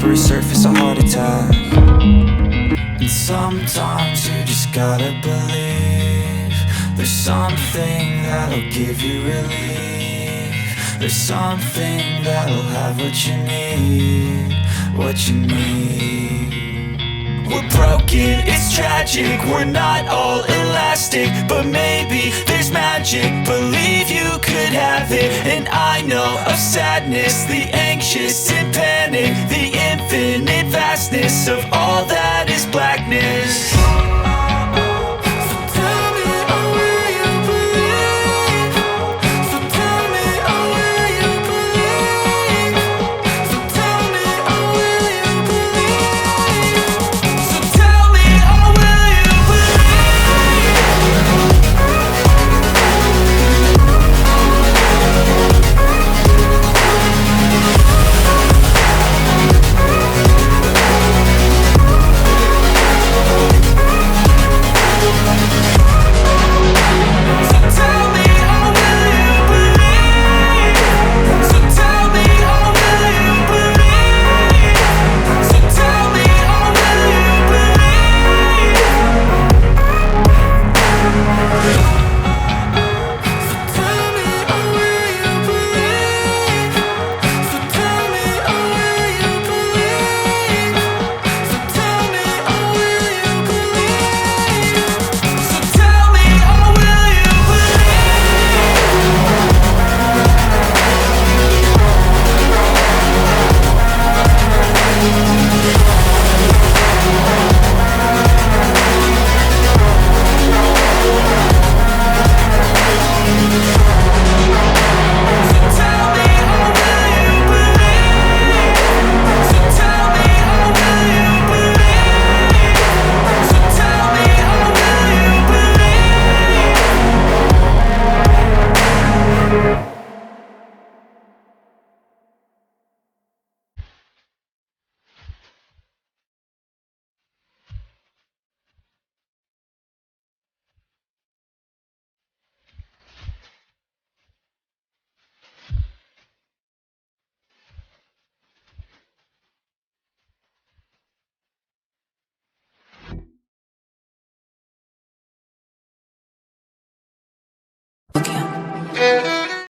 slippery surface, a heart attack. And sometimes you just gotta believe there's something that'll give you relief. There's something that'll have what you need, what you need. We're broken, it's tragic, we're not all elastic, but maybe there's magic, believe you could have it. And I know of sadness, the anxious and panic, the infinite vastness of all that is blackness.